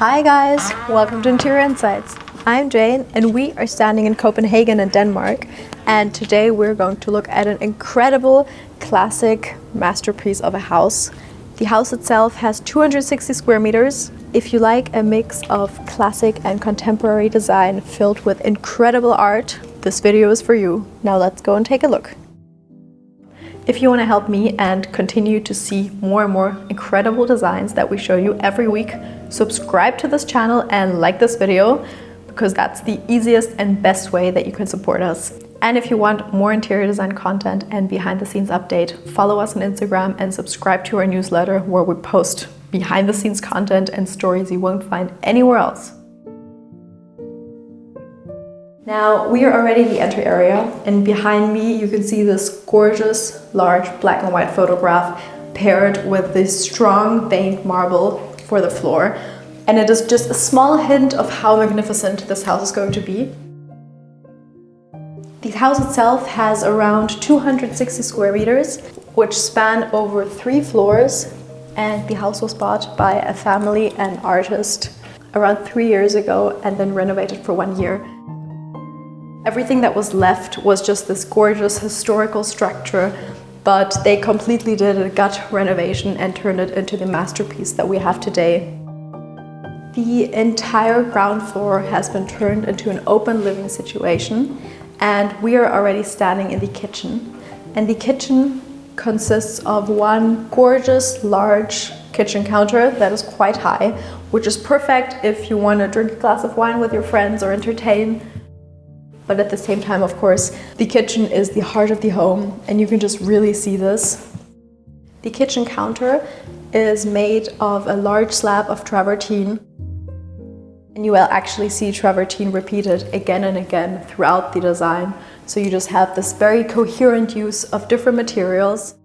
Hi guys, welcome to Interior Insights. I'm Jane and we are standing in Copenhagen in Denmark, and today we're going to look at an incredible classic masterpiece of a house. The house itself has 260 square meters. If you like a mix of classic and contemporary design filled with incredible art, this video is for you. Now let's go and take a look. If you want to help me and continue to see more and more incredible designs that we show you every week, subscribe to this channel and like this video, because that's the easiest and best way that you can support us. And if you want more interior design content and behind the scenes update, follow us on Instagram and subscribe to our newsletter where we post behind the scenes content and stories you won't find anywhere else. Now we are already in the entry area, and behind me you can see this gorgeous large black and white photograph paired with this strong veined marble for the floor, and it is just a small hint of how magnificent this house is going to be. The house itself has around 260 square meters, which span over 3 floors, and the house was bought by a family and artist around 3 years ago and then renovated for 1 year. Everything that was left was just this gorgeous historical structure, but they completely did a gut renovation and turned it into the masterpiece that we have today. The entire ground floor has been turned into an open living situation, and we are already standing in the kitchen. And the kitchen consists of one gorgeous large kitchen counter that is quite high, which is perfect if you want to drink a glass of wine with your friends or entertain. But at the same time, of course, the kitchen is the heart of the home, and you can just really see this. The kitchen counter is made of a large slab of travertine, and you will actually see travertine repeated again and again throughout the design. So you just have this very coherent use of different materials.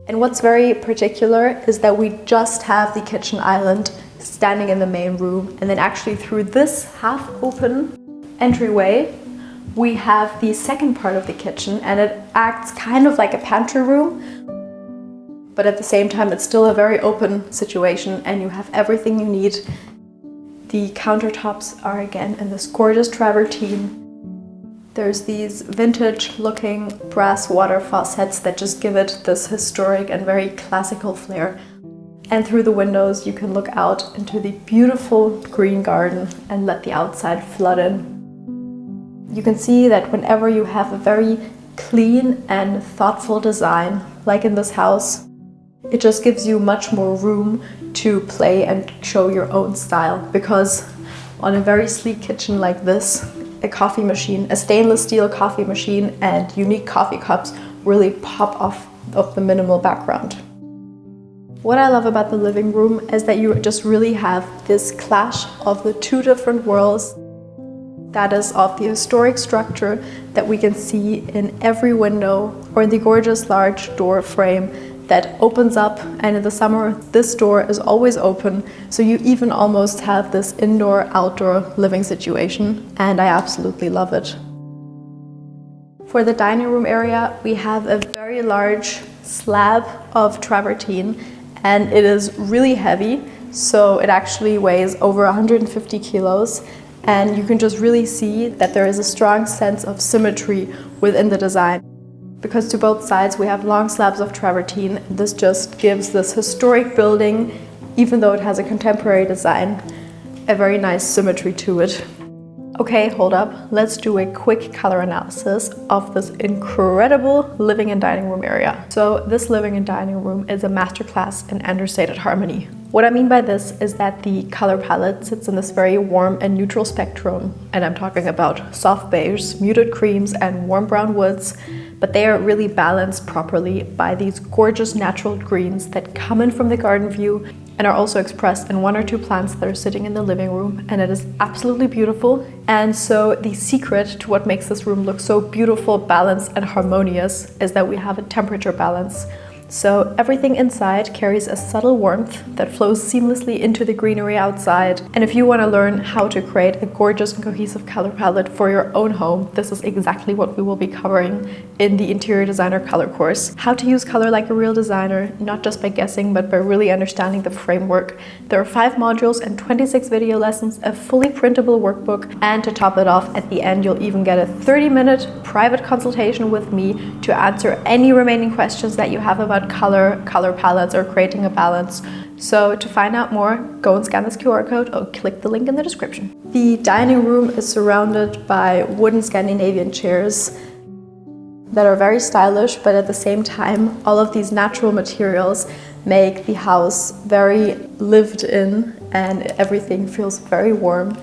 And what's very particular is that we just have the kitchen island standing in the main room, and then actually through this half-open entryway we have the second part of the kitchen, and it acts kind of like a pantry room, but at the same time it's still a very open situation and you have everything you need. The countertops are again in this gorgeous travertine. There's these vintage looking brass water faucets that just give it this historic and very classical flair. And through the windows you can look out into the beautiful green garden and let the outside flood in. You can see that whenever you have a very clean and thoughtful design, like in this house, it just gives you much more room to play and show your own style, because on a very sleek kitchen like this, a coffee machine, a stainless steel coffee machine and unique coffee cups really pop off of the minimal background. What I love about the living room is that you just really have this clash of the two different worlds. That is of the historic structure that we can see in every window, or in the gorgeous large door frame that opens up, and in the summer this door is always open, so you even almost have this indoor-outdoor living situation, and I absolutely love it. For the dining room area we have a very large slab of travertine, and it is really heavy, so it actually weighs over 150 kilos. And you can just really see that there is a strong sense of symmetry within the design. Because to both sides we have long slabs of travertine, this just gives this historic building, even though it has a contemporary design, a very nice symmetry to it. Okay, hold up, let's do a quick color analysis of this incredible living and dining room area. So this living and dining room is a masterclass in understated harmony. What I mean by this is that the color palette sits in this very warm and neutral spectrum, and I'm talking about soft beige, muted creams and warm brown woods, but they are really balanced properly by these gorgeous natural greens that come in from the garden view and are also expressed in 1 or 2 plants that are sitting in the living room, and it is absolutely beautiful. And so the secret to what makes this room look so beautiful, balanced and harmonious is that we have a temperature balance. So everything inside carries a subtle warmth that flows seamlessly into the greenery outside. And if you want to learn how to create a gorgeous and cohesive color palette for your own home, this is exactly what we will be covering in the Interior Designer color course. How to use color like a real designer, not just by guessing, but by really understanding the framework. There are 5 modules and 26 video lessons, a fully printable workbook, and to top it off, at the end you'll even get a 30-minute private consultation with me to answer any remaining questions that you have about color palettes, or creating a balance. So to find out more, go and scan this QR code or click the link in the description. The dining room is surrounded by wooden Scandinavian chairs that are very stylish, but at the same time, all of these natural materials make the house very lived in and everything feels very warm.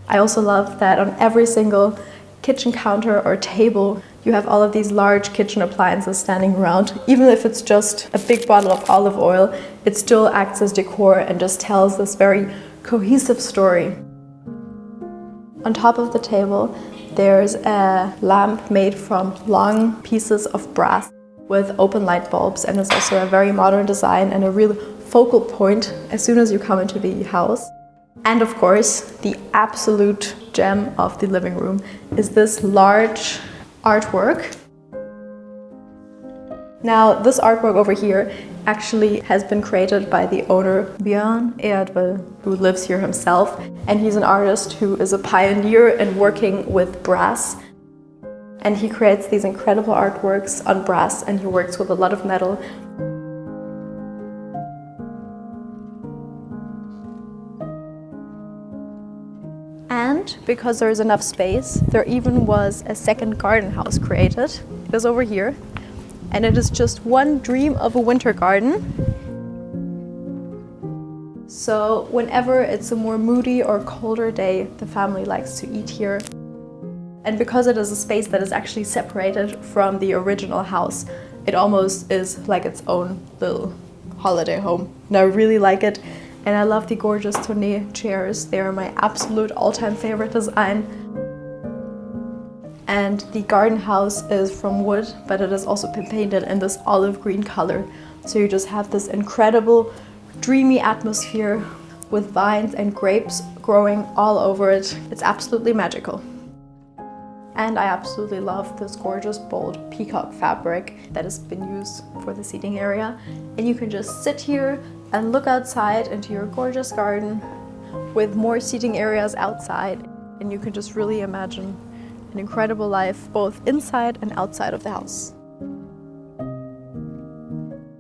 I also love that on every single kitchen counter or table, you have all of these large kitchen appliances standing around. Even if it's just a big bottle of olive oil, it still acts as decor and just tells this very cohesive story. On top of the table, there's a lamp made from long pieces of brass with open light bulbs, and it's also a very modern design and a real focal point as soon as you come into the house. And of course, the absolute gem of the living room is this large artwork. Now, this artwork over here actually has been created by the owner Bjørn, Agertved, who lives here himself, and he's an artist who is a pioneer in working with brass. And he creates these incredible artworks on brass, and he works with a lot of metal. And because there is enough space, there even was a second garden house created. It is over here, and it is just one dream of a winter garden. So whenever it's a more moody or colder day, the family likes to eat here. And because it is a space that is actually separated from the original house, it almost is like its own little holiday home. And I really like it. And I love the gorgeous tonneau chairs. They are my absolute all-time favorite design. And the garden house is from wood, but it has also been painted in this olive green color. So you just have this incredible, dreamy atmosphere with vines and grapes growing all over it. It's absolutely magical. And I absolutely love this gorgeous, bold peacock fabric that has been used for the seating area. And you can just sit here and look outside into your gorgeous garden with more seating areas outside. And you can just really imagine an incredible life both inside and outside of the house.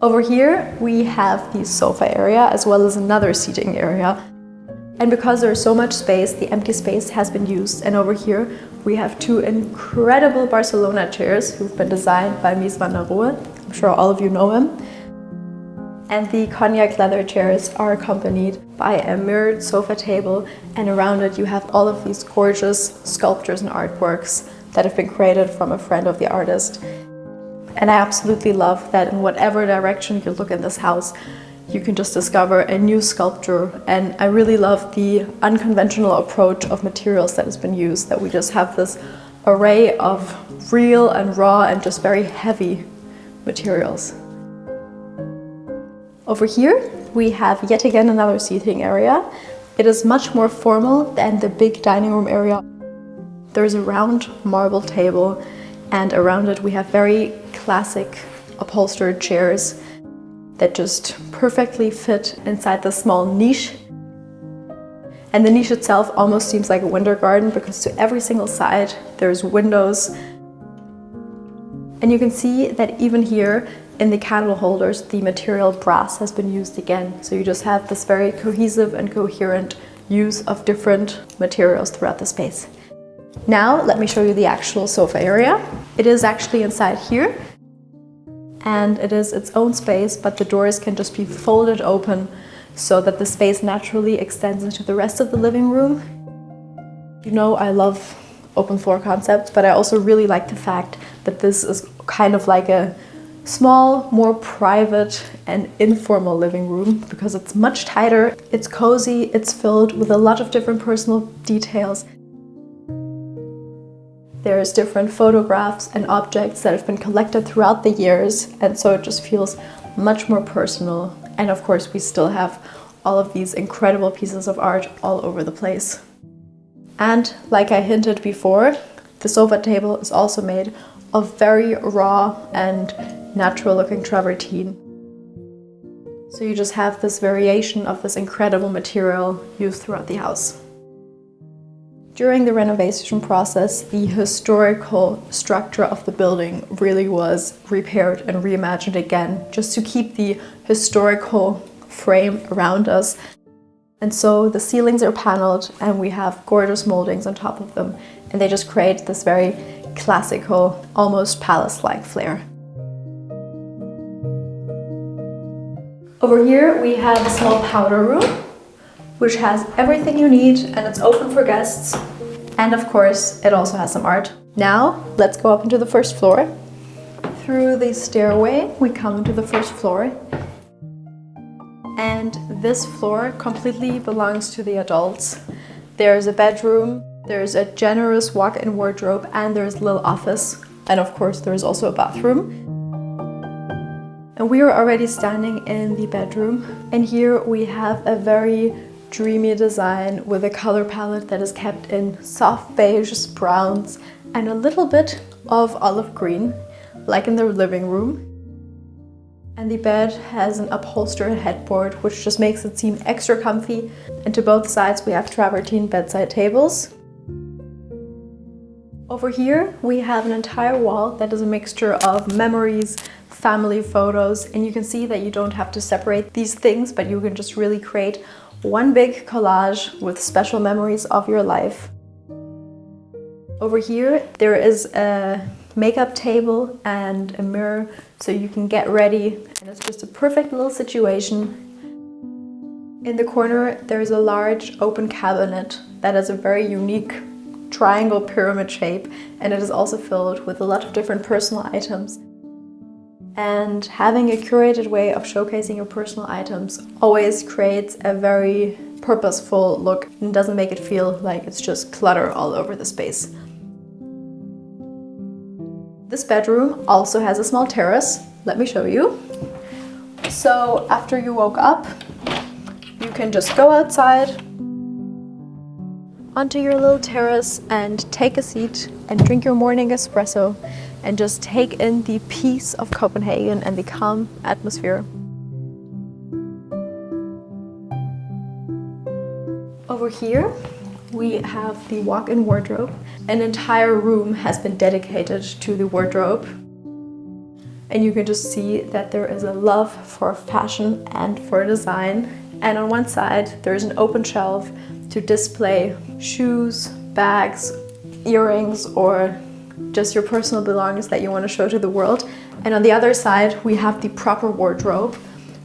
Over here we have the sofa area as well as another seating area. And because there's so much space, the empty space has been used. And over here we have 2 incredible Barcelona chairs who've been designed by Mies van der Rohe. I'm sure all of you know him. And the cognac leather chairs are accompanied by a mirrored sofa table, and around it you have all of these gorgeous sculptures and artworks that have been created from a friend of the artist. And I absolutely love that in whatever direction you look in this house, you can just discover a new sculpture. And I really love the unconventional approach of materials that has been used, that we just have this array of real and raw and just very heavy materials. Over here we have yet again another seating area. It is much more formal than the big dining room area. There's a round marble table, and around it we have very classic upholstered chairs that just perfectly fit inside the small niche. And the niche itself almost seems like a winter garden, because to every single side there's windows. And you can see that even here in the candle holders, the material brass has been used again. So you just have this very cohesive and coherent use of different materials throughout the space. Now let me show you the actual sofa area. It is actually inside here, and it is its own space, but the doors can just be folded open so that the space naturally extends into the rest of the living room. You know, I love open floor concepts, but I also really like the fact that this is kind of like a small, more private and informal living room, because it's much tighter, it's cozy, it's filled with a lot of different personal details. There's different photographs and objects that have been collected throughout the years, and so it just feels much more personal. And of course, we still have all of these incredible pieces of art all over the place. And like I hinted before, the sofa table is also made of very raw and natural looking travertine. So you just have this variation of this incredible material used throughout the house. During the renovation process, the historical structure of the building really was repaired and reimagined again, just to keep the historical frame around us. And so the ceilings are paneled and we have gorgeous moldings on top of them, and they just create this very classical, almost palace-like flair. Over here we have a small powder room, which has everything you need, and it's open for guests. And of course, it also has some art. Now, let's go up into the first floor. Through the stairway, we come into the first floor. And this floor completely belongs to the adults. There's a bedroom, there's a generous walk-in wardrobe, and there's a little office. And of course, there's also a bathroom. And we are already standing in the bedroom. And here we have a very dreamy design with a color palette that is kept in soft beiges, browns, and a little bit of olive green, like in the living room. And the bed has an upholstered headboard, which just makes it seem extra comfy. And to both sides we have travertine bedside tables. Over here we have an entire wall that is a mixture of memories, family photos, and you can see that you don't have to separate these things, but you can just really create one big collage with special memories of your life. Over here there is a makeup table and a mirror, so you can get ready, and it's just a perfect little situation. In the corner there's a large open cabinet that has a very unique triangle pyramid shape, and it is also filled with a lot of different personal items. And having a curated way of showcasing your personal items always creates a very purposeful look and doesn't make it feel like it's just clutter all over the space. This bedroom also has a small terrace. Let me show you. So after you woke up, you can just go outside onto your little terrace and take a seat and drink your morning espresso and just take in the peace of Copenhagen and the calm atmosphere. Over here we have the walk-in wardrobe. An entire room has been dedicated to the wardrobe. And you can just see that there is a love for fashion and for design. And on one side there's an open shelf to display shoes, bags, earrings, or just your personal belongings that you want to show to the world. And on the other side we have the proper wardrobe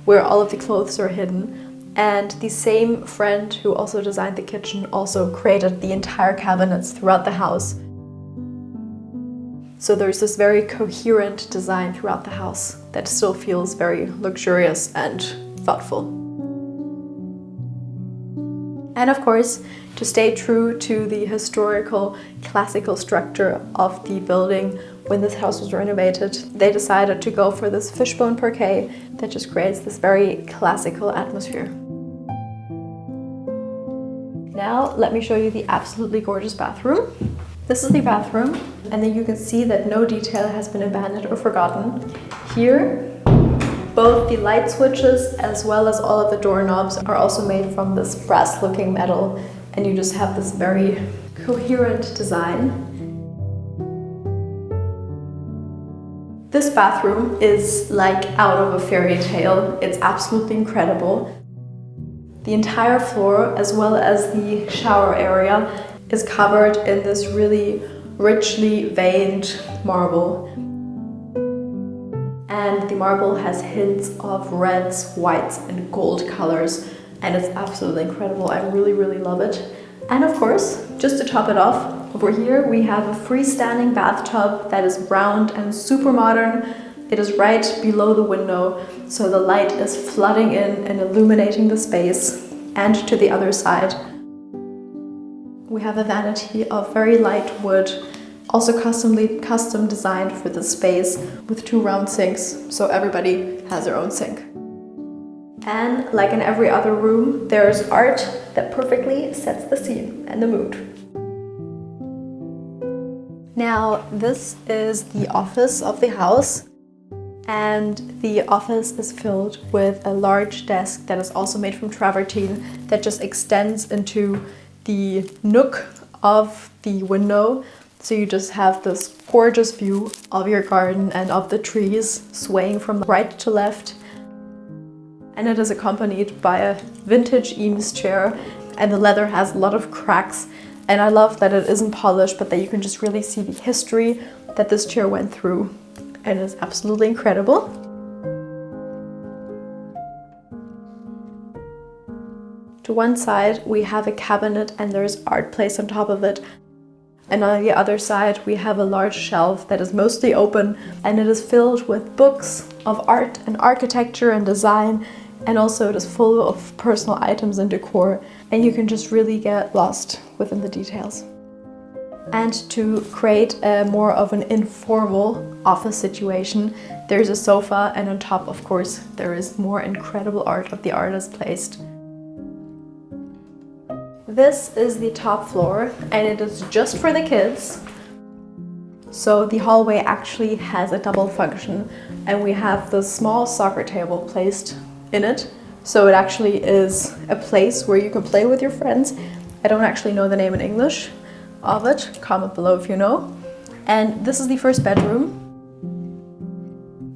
where all of the clothes are hidden. And the same friend who also designed the kitchen also created the entire cabinets throughout the house. So there's this very coherent design throughout the house that still feels very luxurious and thoughtful. And of course, to stay true to the historical classical structure of the building, when this house was renovated, they decided to go for this fishbone parquet that just creates this very classical atmosphere. Now let me show you the absolutely gorgeous bathroom. This is the bathroom, and then you can see that no detail has been abandoned or forgotten. Here, both the light switches as well as all of the doorknobs are also made from this brass looking metal, and you just have this very coherent design. This bathroom is like out of a fairy tale. It's absolutely incredible. The entire floor, as well as the shower area, is covered in this really richly veined marble. And the marble has hints of reds, whites, and gold colors, and it's absolutely incredible. I really, really love it. And of course, just to top it off, over here we have a freestanding bathtub that is round and super modern. It is right below the window, so the light is flooding in and illuminating the space. And to the other side, we have a vanity of very light wood, Also custom designed for the space with 2 round sinks, so everybody has their own sink. And like in every other room, there's art that perfectly sets the scene and the mood. Now, this is the office of the house, and the office is filled with a large desk that is also made from travertine that just extends into the nook of the window. So you just have this gorgeous view of your garden and of the trees swaying from right to left. And it is accompanied by a vintage Eams chair, and the leather has a lot of cracks. And I love that it isn't polished, but that you can just really see the history that this chair went through. And it's absolutely incredible. To one side, we have a cabinet and there's art placed on top of it. And on the other side, we have a large shelf that is mostly open, and it is filled with books of art and architecture and design. And also it is full of personal items and decor, and you can just really get lost within the details. And to create a more of an informal office situation, there's a sofa, and on top, of course, there is more incredible art of the artist placed. This is the top floor, and it is just for the kids. So the hallway actually has a double function, and we have the small soccer table placed in it. So it actually is a place where you can play with your friends. I don't actually know the name in English of it. Comment below if you know. And this is the first bedroom.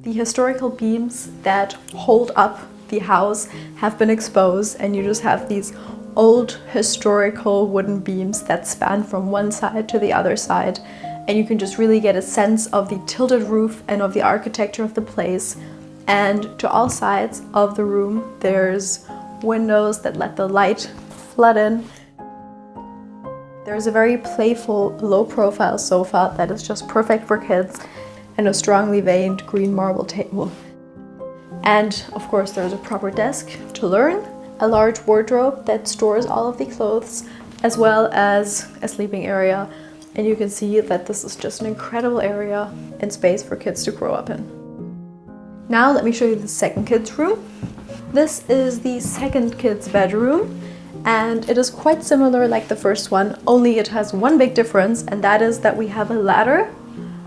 The historical beams that hold up the house have been exposed, and you just have these old historical wooden beams that span from one side to the other side, and you can just really get a sense of the tilted roof and of the architecture of the place. And to all sides of the room there's windows that let the light flood in. There's a very playful low-profile sofa that is just perfect for kids, and a strongly veined green marble table. And of course there's a proper desk to learn, a large wardrobe that stores all of the clothes, as well as a sleeping area. And you can see that this is just an incredible area and space for kids to grow up in. Now let me show you the second kids' room. This is the second kids' bedroom, and it is quite similar like the first one, only it has one big difference, and that is that we have a ladder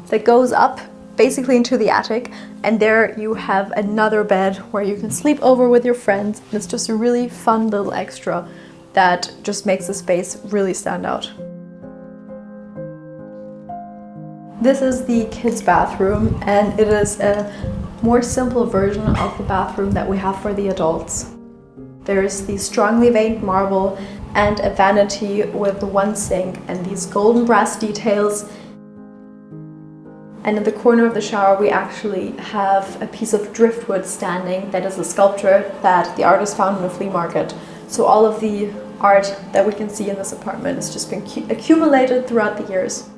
that goes up basically into the attic, and there you have another bed where you can sleep over with your friends. And it's just a really fun little extra that just makes the space really stand out. This is the kids' bathroom, and it is a more simple version of the bathroom that we have for the adults. There's the strongly veined marble and a vanity with one sink and these golden brass details. And in the corner of the shower we actually have a piece of driftwood standing that is a sculpture that the artist found in a flea market. So all of the art that we can see in this apartment has just been accumulated throughout the years.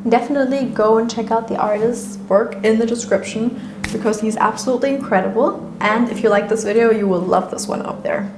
Definitely go and check out the artist's work in the description, because he's absolutely incredible. And if you like this video, you will love this one up there.